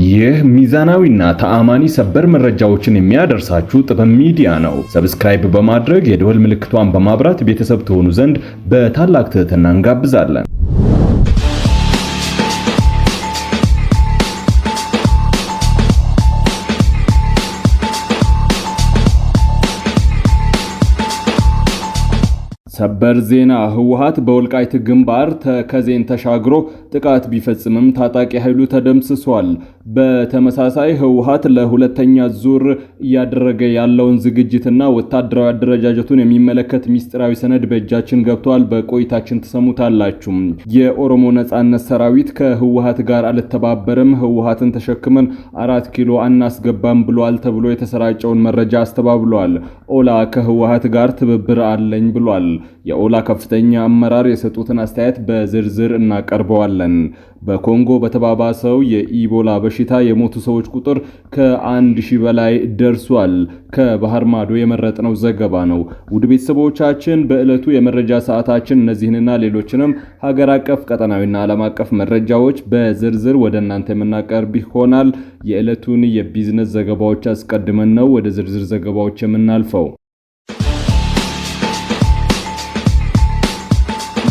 ይህ ሚዛናዊና ተአማኒ ሰበር መረጃዎችን የሚያደርሳችሁ ጥበብ ሚዲያ ነው። ሰብስክራይብ በማድረግ የደወል ምልክቷን በማብራት ቤተሰብ ትሆኑ ዘንድ በታላቅ ትህትና እንጋብዛለን። ሰበር ዜና ህወሓት በወልቃይት ግንባር ተከዜን ተሻግሮ ጥቃት ቢፈጽምም ታጣቂ ኃይሉ ተደምስሷል። በተመሳሳይ ህወሓት ለሁለተኛ ዙር እያደረገ ያለውን ዝግጅትና ወታደራዊ አደረጃጀቱን የሚመለከት ሚስጥራዊ ሰነድ በእጃችን ገብቷል። በቆይታችን ተሰሙታላችሁ። የኦሮሞ ነጻነት ሰራዊት ከህወሓት ጋር አልተባበረም፣ ህወሓትን ተሸክመን 4 ኪሎ አናስገባም ብሏል ተብሎ የተሰራጨውን መረጃ አስተባብሏል። ኦላ ከህወሓት ጋር ትብብር አለኝ ብሏል። የኦላ ከፍተኛ አመራር የሰጡትን አስተያየት በዝርዝር እናቀርበዋለን። በኮንጎ በተባባሰው የኢቦላ በሽታ የሞቱ ሰዎች ቁጥር ከ1000 በላይ ደርሷል። ከባህር ማዶ የመረጥነው ዘገባ ነው። ውድ ቤተሰቦቻችን በዕለቱ የመረጃ ሰዓታችን እነዚህንና ሌሎችንም ሀገር አቀፍ ቀጠናዊና ዓለም አቀፍ መረጃዎች በዝርዝር ወደ እናንተ የምናቀርብ ይሆናል። የዕለቱን የቢዝነስ ዘገባዎች አስቀድመን ነው ወደ ዝርዝር ዘገባዎች የምናልፈው።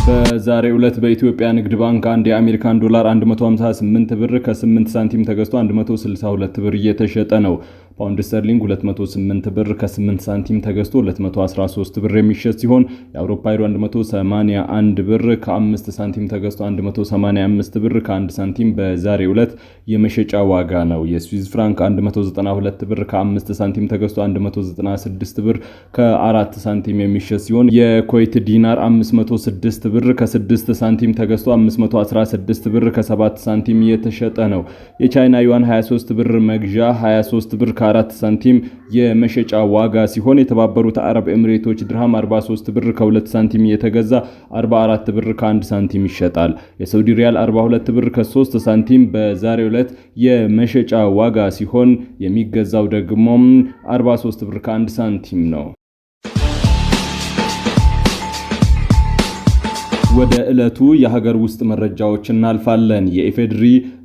በዛሬው ዕለት በኢትዮጵያ ንግድ ባንክ አንድ የአሜሪካን ዶላር 158 ብር ከ8 ሳንቲም ተገዝቶ 162 ብር እየተሸጠ ነው። ፓውንድ ስተርሊንግ 208 ብር ከ8 ሳንቲም ተገዝቶ 213 ብር የሚሸጥ ሲሆን የአውሮፓ ዩሮ 181 ብር ከ5 ሳንቲም ተገዝቶ 185 ብር ከ1 ሳንቲም በዛሬው ዕለት የመሸጫ ዋጋ ነው። የስዊዝ ፍራንክ 192 ብር ከ5 ሳንቲም ተገዝቶ 196 ብር ከ4 ሳንቲም የሚሸጥ ሲሆን የኩዌት ዲናር 506 ብር ከ6 ሳንቲም ተገዝቶ 516 ብር ከ7 ሳንቲም እየተሸጠ ነው። የቻይና ዩዋን 23 ብር መግዣ 23 ብር ከ4 ሳንቲም የመሸጫ ዋጋ ሲሆን የተባበሩት አረብ ኤሚሬቶች ድርሃም 43 ብር ከ2 ሳንቲም እየተገዛ 44 ብር ከ1 ሳንቲም ይሸጣል። የሳውዲ ሪያል 42 ብር ከ3 ሳንቲም በዛሬው ዕለት የመሸጫ ዋጋ ሲሆን የሚገዛው ደግሞ 43 ብር ከ1 ሳንቲም ነው። ወደ ዕለቱ የሀገር ውስጥ መረጃዎች እናልፋለን። የኢፌድሪ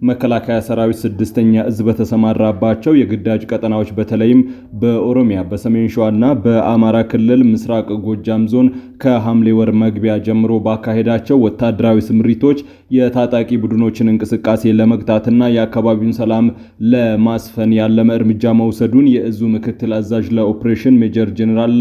መከላከያ ሰራዊት 6ኛ እዝ በተሰማራባቸው የግዳጅ ቀጠናዎች በተለይም በኦሮሚያ በሰሜን ሸዋና በአማራ ክልል ምስራቅ ጎጃም ዞን ከሐምሌ ወር መግቢያ ጀምሮ ባካሄዳቸው ወታደራዊ ስምሪቶች የታጣቂ ቡድኖችን እንቅስቃሴ ለመግታትና የአካባቢውን ሰላም ለማስፈን ያለመ እርምጃ መውሰዱን የእዙ ምክትል አዛዥ ለኦፕሬሽን ሜጀር ጀነራል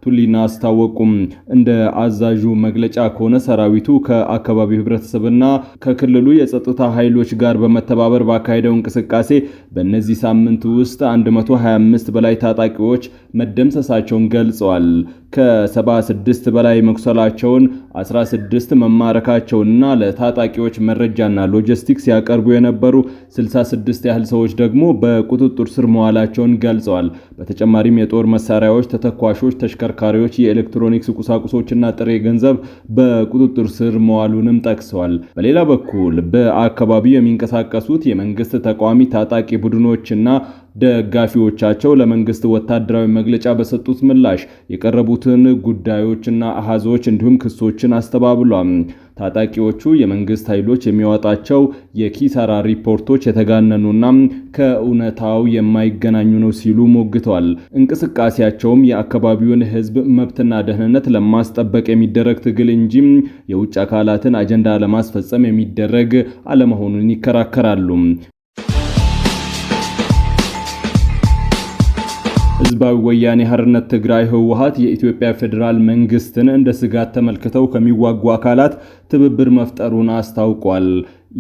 ቱሊና አስታወቁም። እንደ አዛዡ መግለጫ ከሆነ ሰራዊቱ ከአካባቢው ህብረተሰብና ከክልሉ የጸጥታ ኃይሎች ጋር በመተባበር ባካሄደው እንቅስቃሴ በእነዚህ ሳምንት ውስጥ 125 በላይ ታጣቂዎች መደምሰሳቸውን ገልጸዋል። ከ76 በላይ መቁሰላቸውን፣ 16 መማረካቸውንና ለታጣቂዎች መረጃና ሎጂስቲክስ ያቀርቡ የነበሩ 66 ያህል ሰዎች ደግሞ በቁጥጥር ስር መዋላቸውን ገልጸዋል። በተጨማሪም የጦር መሳሪያዎች፣ ተተኳሾች፣ ተሽከርካሪዎች፣ የኤሌክትሮኒክስ ቁሳቁሶችና ጥሬ ገንዘብ በቁጥጥር ስር መዋሉንም ጠቅሰዋል። በሌላ በኩል በአካባቢው የሚንቀሳቀሱት የመንግስት ተቃዋሚ ታጣቂ ቡድኖችና ደጋፊዎቻቸው ለመንግስት ወታደራዊ መግለጫ በሰጡት ምላሽ የቀረቡትን ጉዳዮችና አሃዞች እንዲሁም ክሶችን አስተባብሏል። ታጣቂዎቹ የመንግስት ኃይሎች የሚያወጣቸው የኪሳራ ሪፖርቶች የተጋነኑና ከእውነታው የማይገናኙ ነው ሲሉ ሞግተዋል። እንቅስቃሴያቸውም የአካባቢውን ህዝብ መብትና ደህንነት ለማስጠበቅ የሚደረግ ትግል እንጂ የውጭ አካላትን አጀንዳ ለማስፈጸም የሚደረግ አለመሆኑን ይከራከራሉ። ህዝባዊ ወያኔ ሓርነት ትግራይ ህወሓት የኢትዮጵያ ፌዴራል መንግስትን እንደ ስጋት ተመልክተው ከሚዋጉ አካላት ትብብር መፍጠሩን አስታውቋል።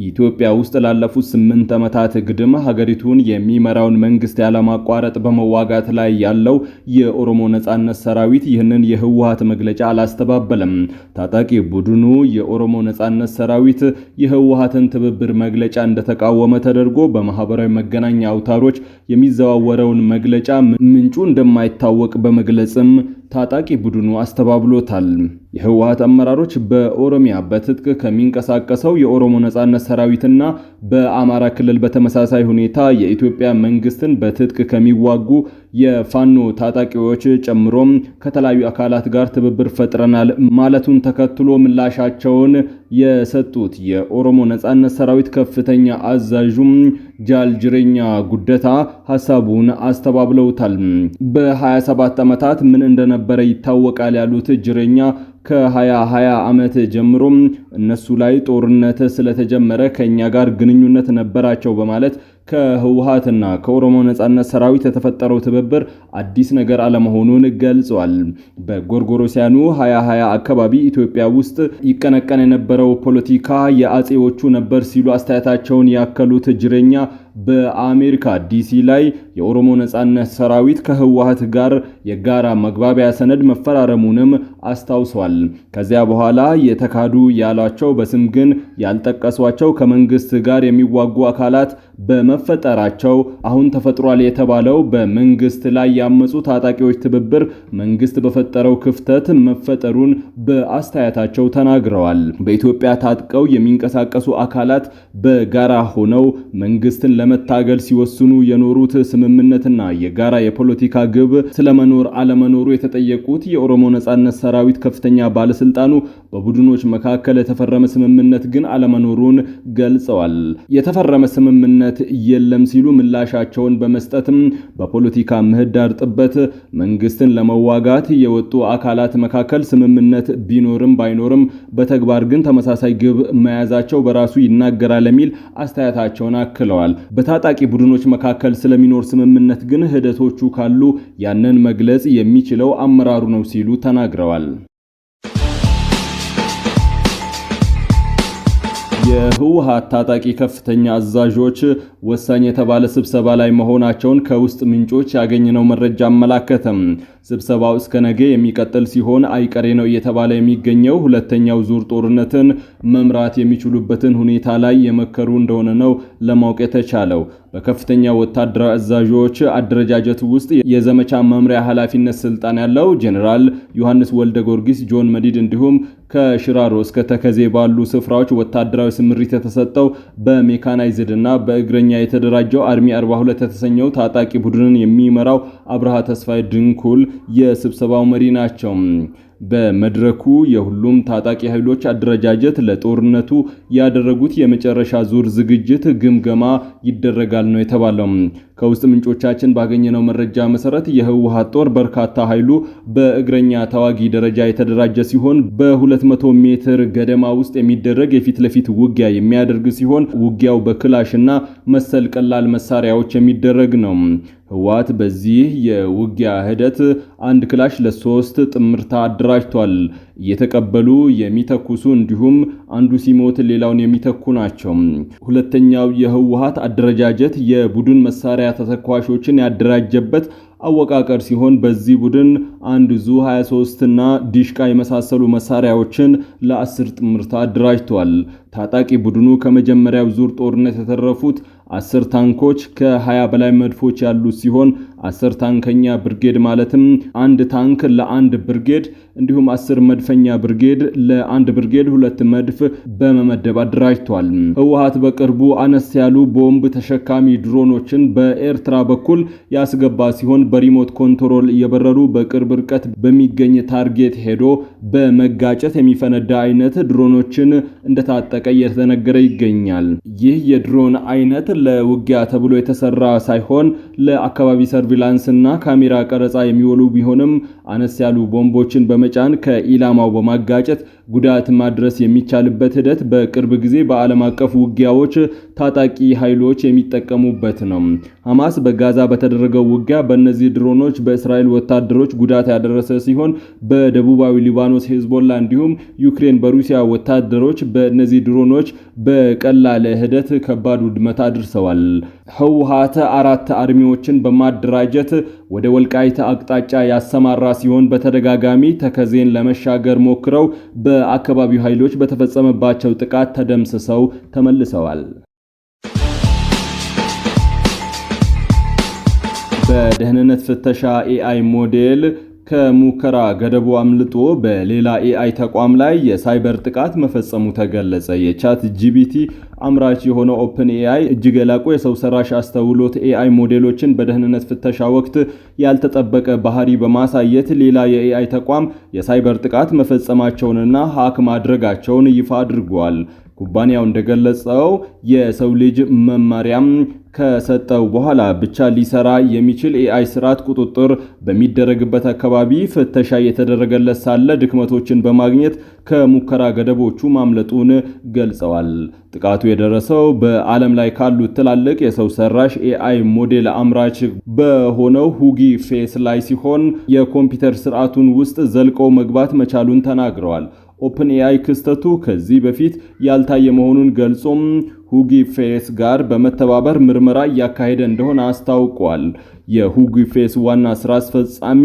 ኢትዮጵያ ውስጥ ላለፉት 8 ዓመታት ግድም ሀገሪቱን የሚመራውን መንግስት ያለማቋረጥ በመዋጋት ላይ ያለው የኦሮሞ ነጻነት ሰራዊት ይህንን የህወሓት መግለጫ አላስተባበለም። ታጣቂ ቡድኑ የኦሮሞ ነጻነት ሰራዊት የህወሓትን ትብብር መግለጫ እንደተቃወመ ተደርጎ በማህበራዊ መገናኛ አውታሮች የሚዘዋወረውን መግለጫ ምንጩ እንደማይታወቅ በመግለጽም ታጣቂ ቡድኑ አስተባብሎታል። የህወሓት አመራሮች በኦሮሚያ በትጥቅ ከሚንቀሳቀሰው የኦሮሞ ነጻነት ሰራዊትና በአማራ ክልል በተመሳሳይ ሁኔታ የኢትዮጵያ መንግስትን በትጥቅ ከሚዋጉ የፋኖ ታጣቂዎች ጨምሮም ከተለያዩ አካላት ጋር ትብብር ፈጥረናል ማለቱን ተከትሎ ምላሻቸውን የሰጡት የኦሮሞ ነጻነት ሰራዊት ከፍተኛ አዛዡም ጃል ጅሬኛ ጉደታ ሐሳቡን አስተባብለውታል። በ27 ዓመታት ምን እንደነበረ ይታወቃል ያሉት ጅሬኛ ከ2020 ዓመት ጀምሮ እነሱ ላይ ጦርነት ስለተጀመረ ከኛ ጋር ግንኙነት ነበራቸው በማለት ከህወሓትና ከኦሮሞ ነጻነት ሰራዊት የተፈጠረው ትብብር አዲስ ነገር አለመሆኑን ገልጿል። በጎርጎሮሲያኑ 2020 አካባቢ ኢትዮጵያ ውስጥ ይቀነቀን የነበረው ፖለቲካ የአጼዎቹ ነበር ሲሉ አስተያየታቸውን ያከሉት ጅሬኛ በአሜሪካ ዲሲ ላይ የኦሮሞ ነጻነት ሰራዊት ከህወሓት ጋር የጋራ መግባቢያ ሰነድ መፈራረሙንም አስታውሷል። ከዚያ በኋላ የተካዱ ያሏቸው በስም ግን ያልጠቀሷቸው ከመንግስት ጋር የሚዋጉ አካላት በመፈጠራቸው አሁን ተፈጥሯል የተባለው በመንግስት ላይ ያመጹ ታጣቂዎች ትብብር መንግስት በፈጠረው ክፍተት መፈጠሩን በአስተያየታቸው ተናግረዋል። በኢትዮጵያ ታጥቀው የሚንቀሳቀሱ አካላት በጋራ ሆነው መንግስትን ለመታገል ሲወስኑ የኖሩት ስምምነትና የጋራ የፖለቲካ ግብ ስለመኖር አለመኖሩ የተጠየቁት የኦሮሞ ነጻነት ሰራዊት ከፍተኛ ባለስልጣኑ በቡድኖች መካከል የተፈረመ ስምምነት ግን አለመኖሩን ገልጸዋል። የተፈረመ ስምምነት የለም ሲሉ ምላሻቸውን በመስጠትም በፖለቲካ ምህዳር ጥበት መንግስትን ለመዋጋት የወጡ አካላት መካከል ስምምነት ቢኖርም ባይኖርም በተግባር ግን ተመሳሳይ ግብ መያዛቸው በራሱ ይናገራል የሚል አስተያየታቸውን አክለዋል። በታጣቂ ቡድኖች መካከል ስለሚኖር ስምምነት ግን ሂደቶቹ ካሉ ያንን መግለጽ የሚችለው አመራሩ ነው ሲሉ ተናግረዋል። የህወሓት ታጣቂ ከፍተኛ አዛዦች ወሳኝ የተባለ ስብሰባ ላይ መሆናቸውን ከውስጥ ምንጮች ያገኘነው መረጃ አመላከተም። ስብሰባው እስከ ነገ የሚቀጥል ሲሆን አይቀሬ ነው እየተባለ የሚገኘው ሁለተኛው ዙር ጦርነትን መምራት የሚችሉበትን ሁኔታ ላይ የመከሩ እንደሆነ ነው ለማወቅ የተቻለው። በከፍተኛ ወታደራዊ አዛዦች አደረጃጀት ውስጥ የዘመቻ መምሪያ ኃላፊነት ስልጣን ያለው ጄኔራል ዮሐንስ ወልደ ጊዮርጊስ ጆን መዲድ እንዲሁም ከሽራሮ እስከ ተከዜ ባሉ ስፍራዎች ወታደራዊ ስምሪት የተሰጠው በሜካናይዝድ እና በእግረኛ የተደራጀው አርሚ 42 የተሰኘው ታጣቂ ቡድንን የሚመራው አብርሃ ተስፋዬ ድንኩል የስብሰባው መሪ ናቸው። በመድረኩ የሁሉም ታጣቂ ኃይሎች አደረጃጀት ለጦርነቱ ያደረጉት የመጨረሻ ዙር ዝግጅት ግምገማ ይደረጋል ነው የተባለው። ከውስጥ ምንጮቻችን ባገኘነው መረጃ መሰረት የህወሓት ጦር በርካታ ኃይሉ በእግረኛ ተዋጊ ደረጃ የተደራጀ ሲሆን በ200 ሜትር ገደማ ውስጥ የሚደረግ የፊት ለፊት ውጊያ የሚያደርግ ሲሆን ውጊያው በክላሽና መሰል ቀላል መሳሪያዎች የሚደረግ ነው። ህወሓት በዚህ የውጊያ ሂደት አንድ ክላሽ ለ3 ጥምርታ አደራጅቷል። እየተቀበሉ የሚተኩሱ እንዲሁም አንዱ ሲሞት ሌላውን የሚተኩ ናቸው። ሁለተኛው የህወሓት አደረጃጀት የቡድን መሳሪያ ተተኳሾችን ያደራጀበት አወቃቀር ሲሆን በዚህ ቡድን አንድ ዙ 23 እና ዲሽቃ የመሳሰሉ መሳሪያዎችን ለ10 ጥምርታ አደራጅቷል። ታጣቂ ቡድኑ ከመጀመሪያው ዙር ጦርነት የተረፉት 10 ታንኮች ከ20 በላይ መድፎች ያሉት ሲሆን 10 ታንከኛ ብርጌድ ማለትም አንድ ታንክ ለአንድ ብርጌድ እንዲሁም 10 መድፈኛ ብርጌድ ለአንድ ብርጌድ 2 መድፍ በመመደብ አደራጅቷል። ህወሓት በቅርቡ አነስ ያሉ ቦምብ ተሸካሚ ድሮኖችን በኤርትራ በኩል ያስገባ ሲሆን በሪሞት ኮንትሮል እየበረሩ በቅርብ ርቀት በሚገኝ ታርጌት ሄዶ በመጋጨት የሚፈነዳ አይነት ድሮኖችን እንደታጠቀ እየተነገረ ይገኛል። ይህ የድሮን አይነት ለውጊያ ተብሎ የተሰራ ሳይሆን ለአካባቢ ሰርቪላንስ እና ካሜራ ቀረጻ የሚውሉ ቢሆንም አነስ ያሉ ቦምቦችን በመጫን ከኢላማው በማጋጨት ጉዳት ማድረስ የሚቻልበት ሂደት በቅርብ ጊዜ በዓለም አቀፍ ውጊያዎች ታጣቂ ኃይሎች የሚጠቀሙበት ነው። ሐማስ በጋዛ በተደረገው ውጊያ በእነዚህ ድሮኖች በእስራኤል ወታደሮች ጉዳት ያደረሰ ሲሆን በደቡባዊ ሊባኖስ ሄዝቦላ እንዲሁም ዩክሬን በሩሲያ ወታደሮች በእነዚህ ድሮኖች በቀላል ሂደት ከባድ ውድመት አድርሰዋል። ህወሓት 4 አርሚዎችን በማደራጀት ወደ ወልቃይት አቅጣጫ ያሰማራ ሲሆን በተደጋጋሚ ተከዜን ለመሻገር ሞክረው በአካባቢው ኃይሎች በተፈጸመባቸው ጥቃት ተደምስሰው ተመልሰዋል። በደህንነት ፍተሻ ኤአይ ሞዴል ከሙከራ ገደቡ አምልጦ በሌላ ኤአይ ተቋም ላይ የሳይበር ጥቃት መፈጸሙ ተገለጸ። የቻት ጂፒቲ አምራች የሆነው ኦፕን ኤአይ እጅግ የላቁ የሰው ሰራሽ አስተውሎት ኤአይ ሞዴሎችን በደህንነት ፍተሻ ወቅት ያልተጠበቀ ባህሪ በማሳየት ሌላ የኤአይ ተቋም የሳይበር ጥቃት መፈጸማቸውንና ሃክ ማድረጋቸውን ይፋ አድርጓል። ኩባንያው እንደገለጸው የሰው ልጅ መመሪያም ከሰጠው በኋላ ብቻ ሊሰራ የሚችል ኤአይ ስርዓት ቁጥጥር በሚደረግበት አካባቢ ፍተሻ የተደረገለት ሳለ ድክመቶችን በማግኘት ከሙከራ ገደቦቹ ማምለጡን ገልጸዋል። ጥቃቱ የደረሰው በዓለም ላይ ካሉት ትላልቅ የሰው ሰራሽ ኤአይ ሞዴል አምራች በሆነው ሁጊ ፌስ ላይ ሲሆን የኮምፒውተር ስርዓቱን ውስጥ ዘልቀው መግባት መቻሉን ተናግረዋል። ኦፕን ኤአይ ክስተቱ ከዚህ በፊት ያልታየ መሆኑን ገልጾም ሁጊ ፌስ ጋር በመተባበር ምርመራ እያካሄደ እንደሆነ አስታውቋል። የሁጊ ፌስ ዋና ስራ አስፈጻሚ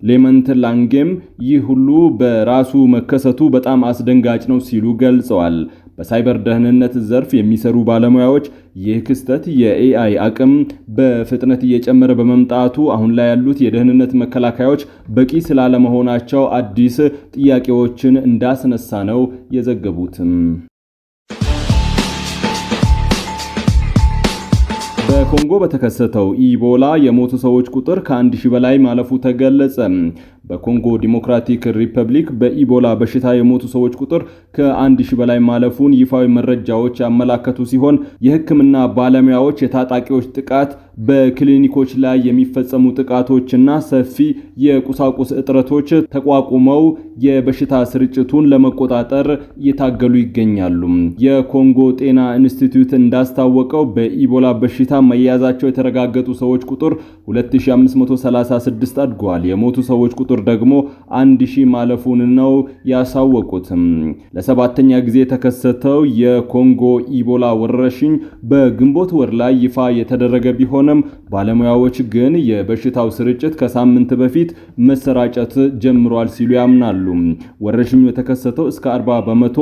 ሌመንት ላንጌም ይህ ሁሉ በራሱ መከሰቱ በጣም አስደንጋጭ ነው ሲሉ ገልጸዋል። በሳይበር ደህንነት ዘርፍ የሚሰሩ ባለሙያዎች ይህ ክስተት የኤአይ አቅም በፍጥነት እየጨመረ በመምጣቱ አሁን ላይ ያሉት የደህንነት መከላከያዎች በቂ ስላለመሆናቸው አዲስ ጥያቄዎችን እንዳስነሳ ነው የዘገቡትም። በኮንጎ በተከሰተው ኢቦላ የሞቱ ሰዎች ቁጥር ከ1000 በላይ ማለፉ ተገለጸ። በኮንጎ ዲሞክራቲክ ሪፐብሊክ በኢቦላ በሽታ የሞቱ ሰዎች ቁጥር ከ1000 በላይ ማለፉን ይፋዊ መረጃዎች ያመላከቱ ሲሆን የሕክምና ባለሙያዎች የታጣቂዎች ጥቃት፣ በክሊኒኮች ላይ የሚፈጸሙ ጥቃቶችና ሰፊ የቁሳቁስ እጥረቶች ተቋቁመው የበሽታ ስርጭቱን ለመቆጣጠር እየታገሉ ይገኛሉ። የኮንጎ ጤና ኢንስቲትዩት እንዳስታወቀው በኢቦላ በሽታ መያዛቸው የተረጋገጡ ሰዎች ቁጥር 2536 አድጓል። የሞቱ ሰዎች ቁጥር ደግሞ 1000 ማለፉን ነው ያሳወቁት። ለሰባተኛ ጊዜ የተከሰተው የኮንጎ ኢቦላ ወረርሽኝ በግንቦት ወር ላይ ይፋ የተደረገ ቢሆንም ባለሙያዎች ግን የበሽታው ስርጭት ከሳምንት በፊት መሰራጨት ጀምሯል ሲሉ ያምናሉ። ወረርሽኙ የተከሰተው እስከ 40%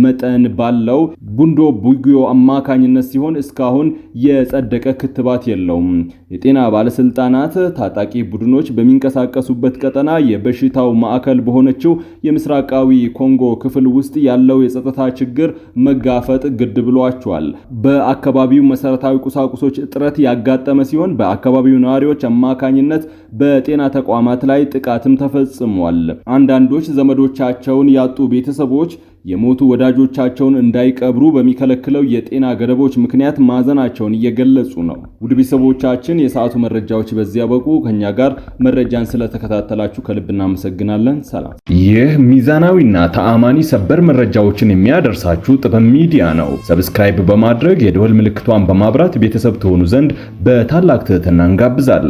መጠን ባለው ቡንዶ ቡጊዮ አማካኝነት ሲሆን እስካሁን የጸደቀ ክትባት የለውም። የጤና ባለስልጣናት ታጣቂ ቡድኖች በሚንቀሳቀሱበት ቀጠና የበሽታው ማዕከል በሆነችው የምስራቃዊ ኮንጎ ክፍል ውስጥ ያለው የጸጥታ ችግር መጋፈጥ ግድ ብሏቸዋል። በአካባቢው መሰረታዊ ቁሳቁሶች እጥረት ያጋጠመ ሲሆን በአካባቢው ነዋሪዎች አማካኝነት በጤና ተቋማት ላይ ጥቃትም ተፈጽሟል። አንዳንዶች ዘመዶቻቸውን ያጡ ቤተሰቦች የሞቱ ወዳጆቻቸውን እንዳይቀብሩ በሚከለክለው የጤና ገደቦች ምክንያት ማዘናቸውን እየገለጹ ነው። ውድ ቤተሰቦቻችን የሰዓቱ መረጃዎች በዚያ በቁ። ከኛ ጋር መረጃን ስለተከታተላችሁ ከልብ እናመሰግናለን። ሰላም። ይህ ሚዛናዊና ተአማኒ ሰበር መረጃዎችን የሚያደርሳችሁ ጥበብ ሚዲያ ነው። ሰብስክራይብ በማድረግ የደወል ምልክቷን በማብራት ቤተሰብ ትሆኑ ዘንድ በታላቅ ትህትና እንጋብዛለን።